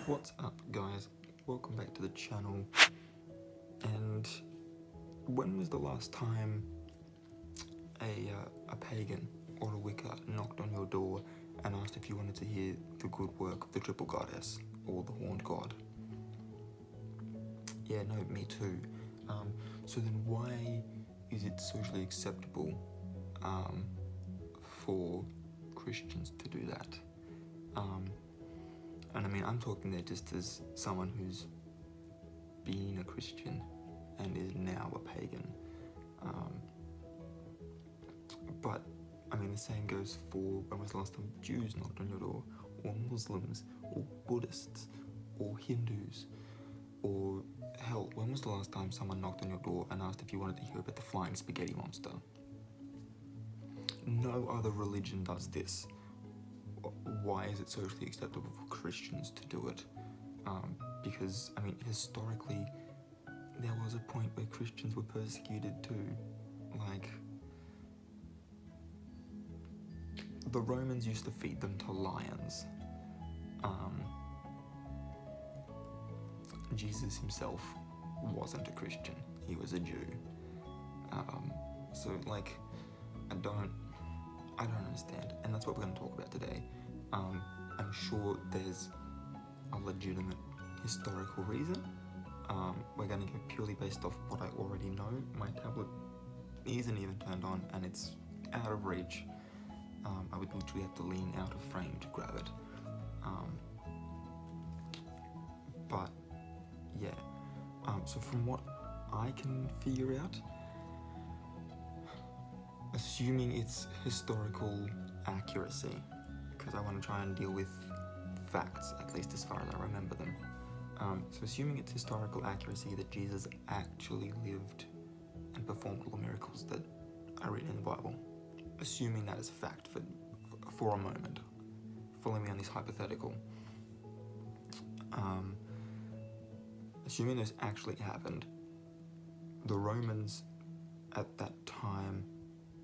What's up, guys? Welcome back to the channel. And when was the last time a pagan or a Wicca knocked on your door and asked if you wanted to hear the good work of the triple goddess or the horned god? Yeah, no, me too. So then why is it socially acceptable for Christians to do that? And I mean, I'm talking there just as someone who's been a Christian and is now a pagan. But I mean, the same goes for when was the last time Jews knocked on your door, or Muslims, or Buddhists, or Hindus, or hell, when was the last time someone knocked on your door and asked if you wanted to hear about the flying spaghetti monster? No other religion does this. Why is it socially acceptable for Christians to do it? Because, I mean, historically, there was a point where Christians were persecuted too. Like, the Romans used to feed them to lions. Jesus himself wasn't a Christian, he was a Jew. So, like, I don't understand, and that's what we're going to talk about today. I'm sure there's a legitimate historical reason. We're going to go purely based off what I already know. My tablet isn't even turned on and it's out of reach. I would literally have to lean out of frame to grab it. But yeah, so from what I can figure out, assuming it's historical accuracy, because I want to try and deal with facts, at least as far as I remember them. So assuming it's historical accuracy that Jesus actually lived and performed all the miracles that are written in the Bible, assuming that is a fact for a moment, follow me on this hypothetical. Assuming this actually happened, the Romans at that time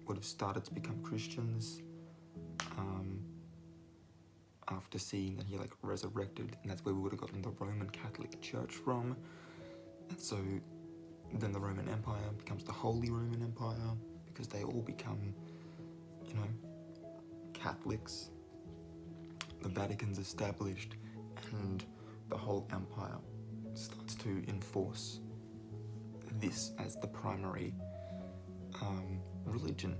would have started to become Christians after seeing that he resurrected, and that's where we would have gotten the Roman Catholic Church from. And so then the Roman Empire becomes the Holy Roman Empire, because they all become, Catholics. The Vatican's established, and the whole empire starts to enforce this as the primary religion.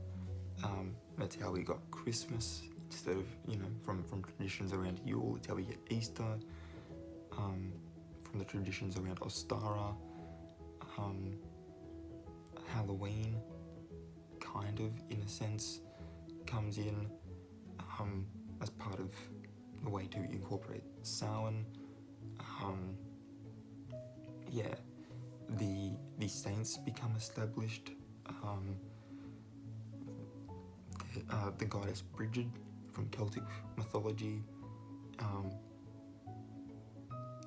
That's how we got Christmas instead of, from traditions around Yule. It's how we get Easter, from the traditions around Ostara. Halloween, kind of, in a sense, comes in as part of the way to incorporate Samhain. The saints become established. The goddess Bridget from Celtic mythology,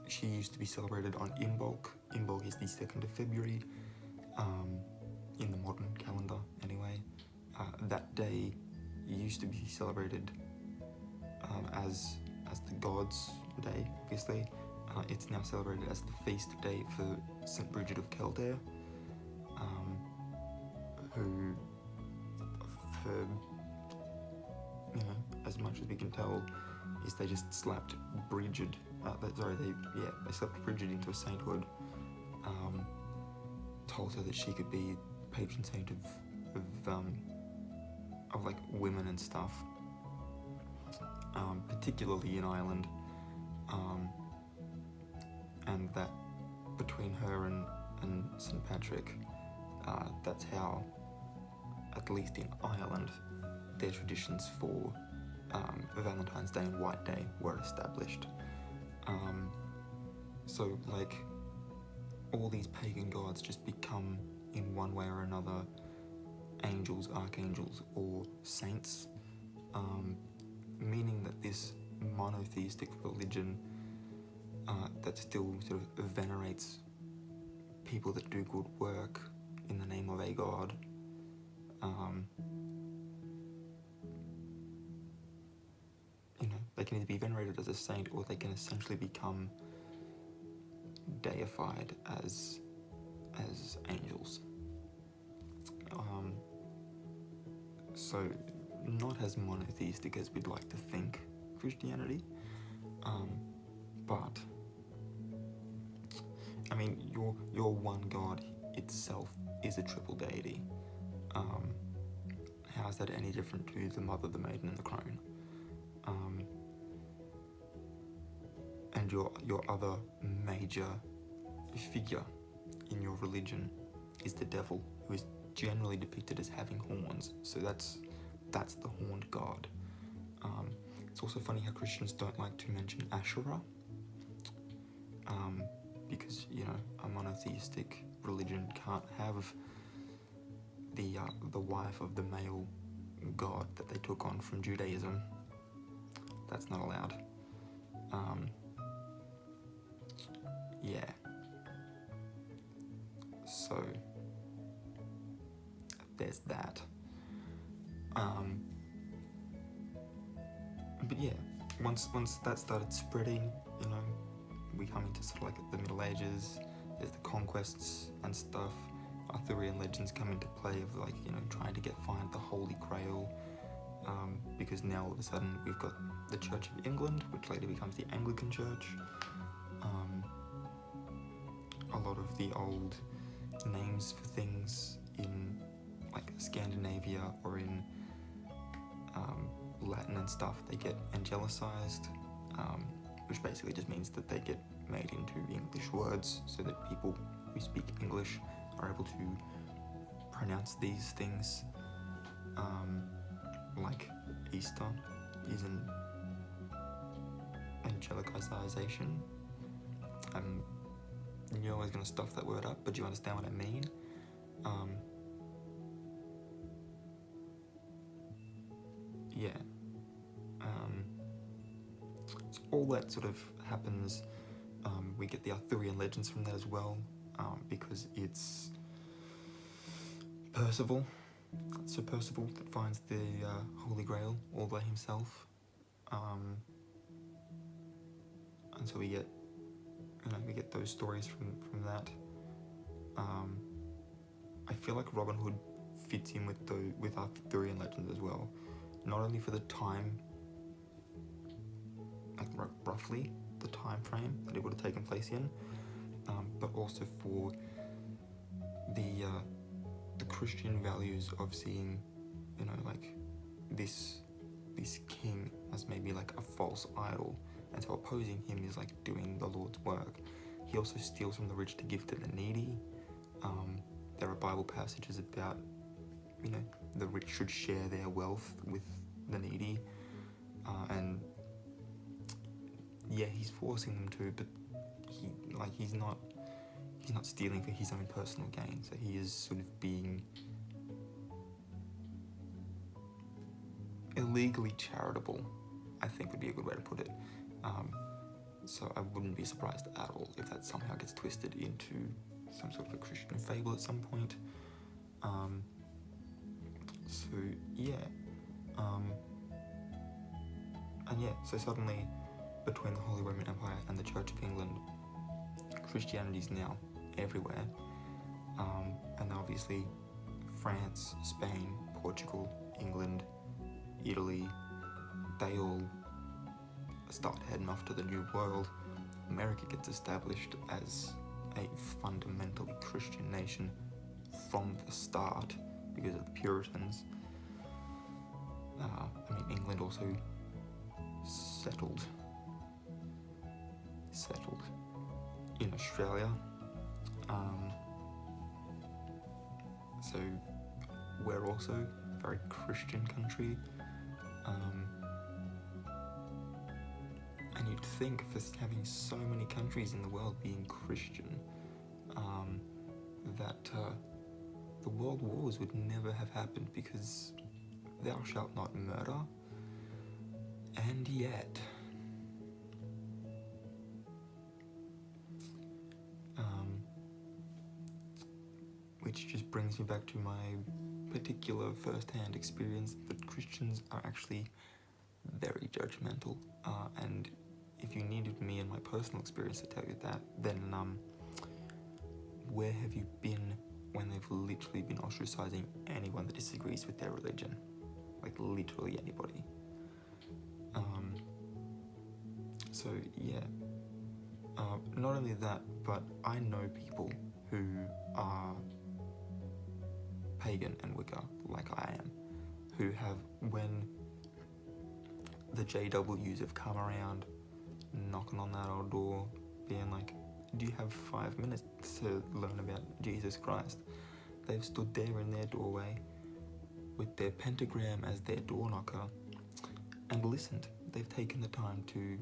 she used to be celebrated on Imbolc. Imbolc is the 2nd of February, in the modern calendar anyway. That day used to be celebrated as the gods' day, obviously. It's now celebrated as the feast day for St. Bridget of Kildare, who, for, as much as we can tell, is they just slapped Bridget, they slapped Bridget into a sainthood, told her that she could be patron saint of like women and stuff, particularly in Ireland, and that between her and St. Patrick, that's how, at least in Ireland, their traditions for Valentine's Day and White Day were established. So like, all these pagan gods just become, in one way or another, angels, archangels, or saints, meaning that this monotheistic religion that still sort of venerates people that do good work in the name of a god, They can either be venerated as a saint, or they can essentially become deified as angels. So not as monotheistic as we'd like to think Christianity, but I mean, your one God itself is a triple deity. How is that any different to the mother, the maiden, and the crone? And your other major figure in your religion is the devil, who is generally depicted as having horns. So that's the horned god. It's also funny how Christians don't like to mention Asherah, because a monotheistic religion can't have the wife of the male god that they took on from Judaism. That's not allowed. Yeah. So there's that. But yeah, once that started spreading, we come into sort of like the Middle Ages. There's the conquests and stuff. Arthurian legends come into play of trying to find the Holy Grail, because now all of a sudden we've got the Church of England, which later becomes the Anglican Church. A lot of the old names for things in like Scandinavia or in Latin and stuff, they get angelicized, which basically just means that they get made into English words so that people who speak English are able to pronounce these things. Like Easter is an angelicization. You're always going to stuff that word up, but you understand what I mean. Yeah. So all that sort of happens. We get the Arthurian legends from that as well, because it's Percival. So Percival that finds the Holy Grail all by himself. And so we get those stories from that. I feel like Robin Hood fits in with Arthurian legends as well, not only for the time, like roughly the time frame that it would have taken place in, but also for the Christian values of seeing, like this king as maybe like a false idol, and so opposing him is like doing the Lord's work. He also steals from the rich to give to the needy. There are Bible passages about, the rich should share their wealth with the needy, and yeah, he's forcing them to, but he's not stealing for his own personal gain. So he is sort of being illegally charitable, I think would be a good way to put it. So I wouldn't be surprised at all if that somehow gets twisted into some sort of a Christian fable at some point. So yeah. And yeah, so suddenly between the Holy Roman Empire and the Church of England, Christianity is now everywhere. And obviously France, Spain, Portugal, England, Italy, they all start heading off to the New World. America gets established as a fundamentally Christian nation from the start because of the Puritans. England also settled in Australia. So we're also a very Christian country. And you'd think, for having so many countries in the world being Christian, that the world wars would never have happened, because thou shalt not murder. And yet, which just brings me back to my particular first-hand experience that Christians are actually very judgmental And if you needed me and my personal experience to tell you that, then where have you been when they've literally been ostracizing anyone that disagrees with their religion? Like literally anybody. So yeah, not only that, but I know people who are pagan and Wicca, like I am, who have, when the JWs have come around, knocking on that old door, being like, do you have 5 minutes to learn about Jesus Christ? They've stood there in their doorway with their pentagram as their door knocker and listened. They've taken the time to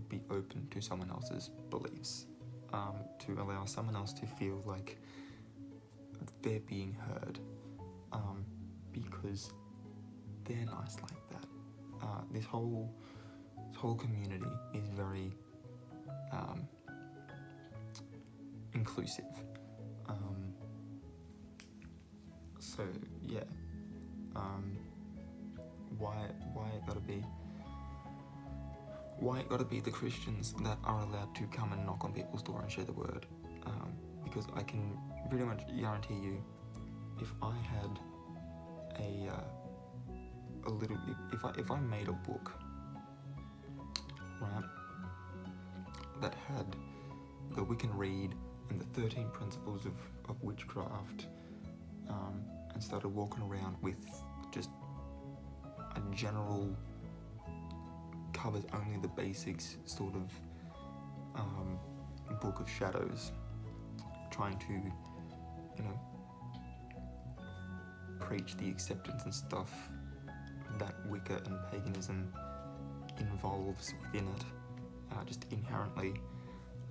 be open to someone else's beliefs, to allow someone else to feel like they're being heard, because they're nice like that. This whole community is very inclusive. So yeah, why it gotta be the Christians that are allowed to come and knock on people's door and share the word? Because I can pretty much guarantee you, if I had a little, if I made a book, right, that had the Wiccan Read and the 13 principles of witchcraft, and started walking around with just a general covers only the basics sort of book of shadows, trying to, preach the acceptance and stuff that Wicca and paganism involves within it, just inherently.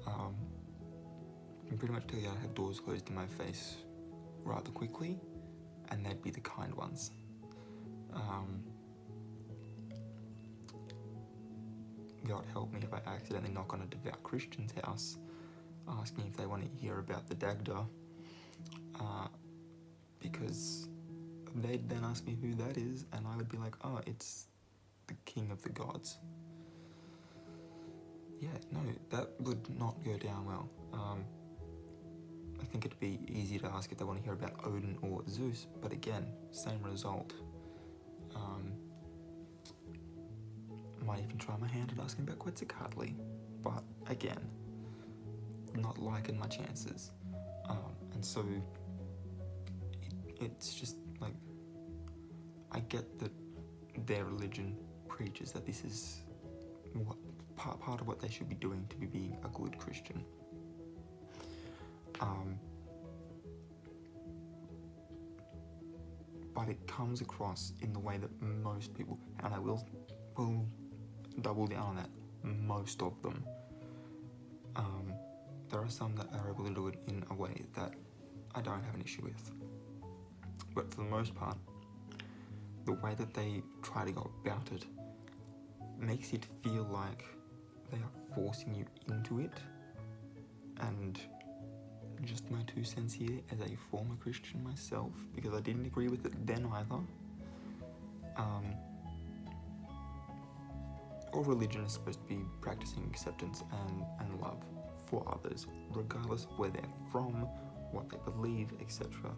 I can pretty much tell you I'd have doors closed in my face rather quickly, and they'd be the kind ones. God help me if I accidentally knock on a devout Christian's house asking if they want to hear about the Dagda, because they'd then ask me who that is, and I would be like, oh, it's the king of the gods. Yeah, no, that would not go down well. I think it'd be easy to ask if they want to hear about Odin or Zeus, but again, same result. Might even try my hand at asking about Quetzalcoatl, but again, not liking my chances. And so it's just like, I get that their religion preaches that this is what part of what they should be doing to be being a good Christian. But it comes across in the way that most people, and I will double down on that, most of them. There are some that are able to do it in a way that I don't have an issue with. But for the most part, the way that they try to go about it makes it feel like they are forcing you into it. And just my 2 cents here, as a former Christian myself, because I didn't agree with it then either. All religion is supposed to be practicing acceptance and love for others, regardless of where they're from, what they believe, etc.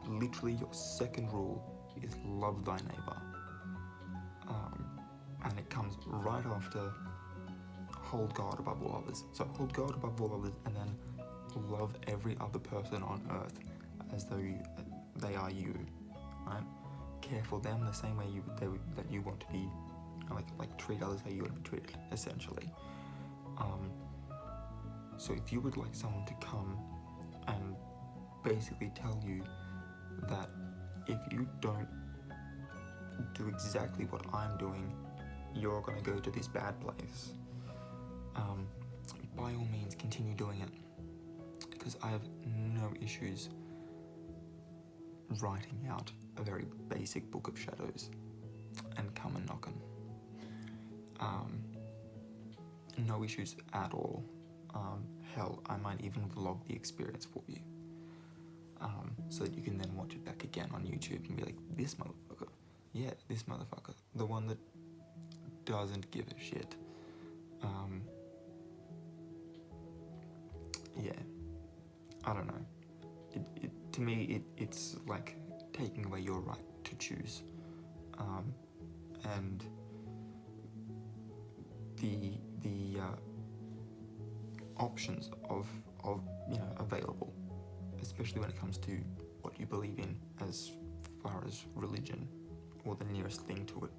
Literally, your second rule is love thy neighbor. And it comes right after hold God above all others. So hold God above all others, and then love every other person on earth as though they are you, right? Care for them the same way that you want to be, like treat others how you want to be treated, essentially. So if you would like someone to come and basically tell you that if you don't do exactly what I'm doing, you're going to go to this bad place, by all means continue doing it, because I have no issues writing out a very basic book of shadows and come and knocking. No issues at all. Hell, I might even vlog the experience for you, so that you can then watch it back again on YouTube and be like, this motherfucker, the one that doesn't give a shit. Yeah, I don't know. To me, it's like taking away your right to choose, and the options of available, especially when it comes to what you believe in as far as religion or the nearest thing to it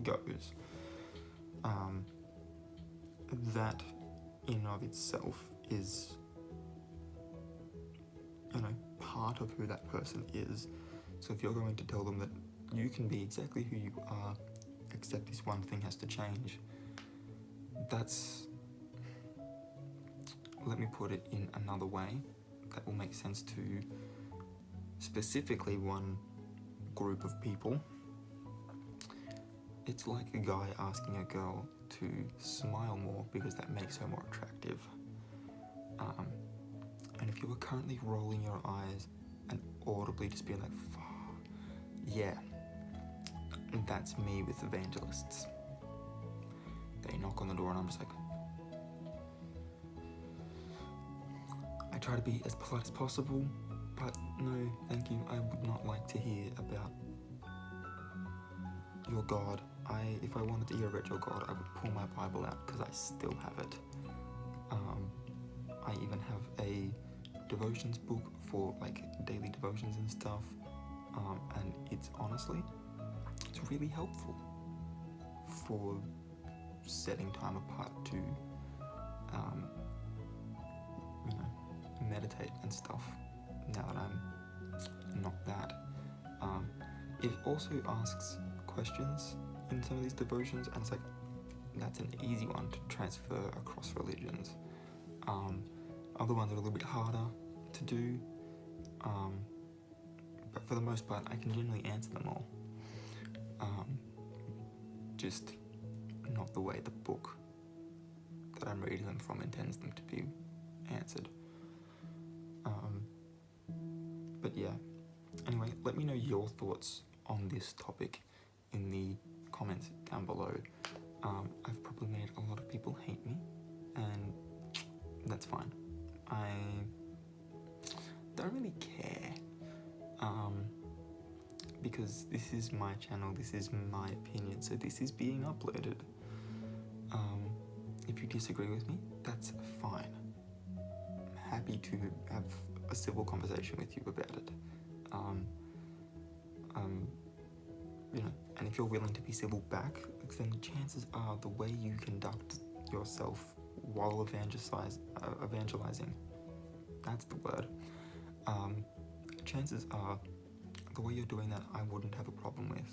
goes. That in and of itself is part of who that person is. So if you're going to tell them that you can be exactly who you are, except this one thing has to change, that's, let me put it in another way that will make sense to specifically one group of people. It's like a guy asking a girl to smile more because that makes her more attractive. And if you were currently rolling your eyes and audibly just being like, yeah, that's me with evangelists. They knock on the door and I'm just like, I try to be as polite as possible, but no, thank you, I would not like to hear about your God. If I wanted to hear about your God, I would pull my Bible out because I still have it. I even have a devotions book for like daily devotions and stuff, and it's really helpful for setting time apart to meditate and stuff, now that I'm not that. It also asks questions in some of these devotions, and it's like, that's an easy one to transfer across religions. Other ones are a little bit harder to do, but for the most part I can generally answer them all. Just not the way the book that I'm reading them from intends them to be answered. But yeah, anyway, let me know your thoughts on this topic in the comments down below. I've probably made a lot of people hate me, and that's fine. I don't really care, because this is my channel, this is my opinion, so this is being uploaded. If you disagree with me, that's fine. I'm happy to have a civil conversation with you about it. And if you're willing to be civil back, then chances are the way you conduct yourself while evangelizing, that's the word, chances are the way you're doing that I wouldn't have a problem with.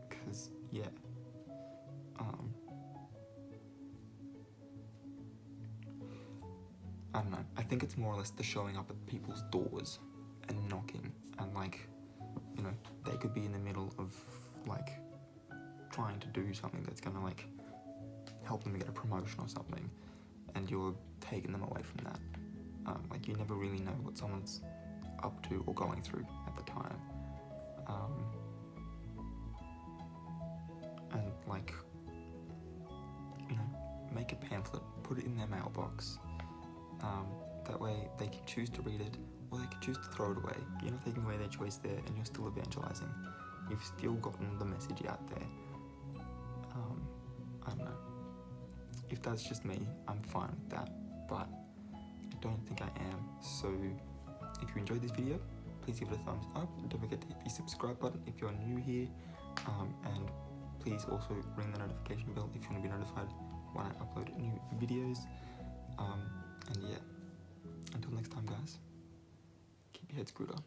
Because, yeah. I don't know, I think it's more or less the showing up at people's doors and knocking, and like, they could be in the middle of like trying to do something that's gonna like help them get a promotion or something, and you're taking them away from that. Like, you never really know what someone's up to or going through at the time. And like, make a pamphlet, put it in their mailbox. That way they can choose to read it, or they can choose to throw it away. You're not taking away their choice there, and you're still evangelizing. You've still gotten the message out there. I don't know. If that's just me, I'm fine with that, but I don't think I am. So if you enjoyed this video, please give it a thumbs up. Don't forget to hit the subscribe button if you're new here, and please also ring the notification bell if you want to be notified when I upload new videos. And yeah, until next time, guys, keep your head screwed on.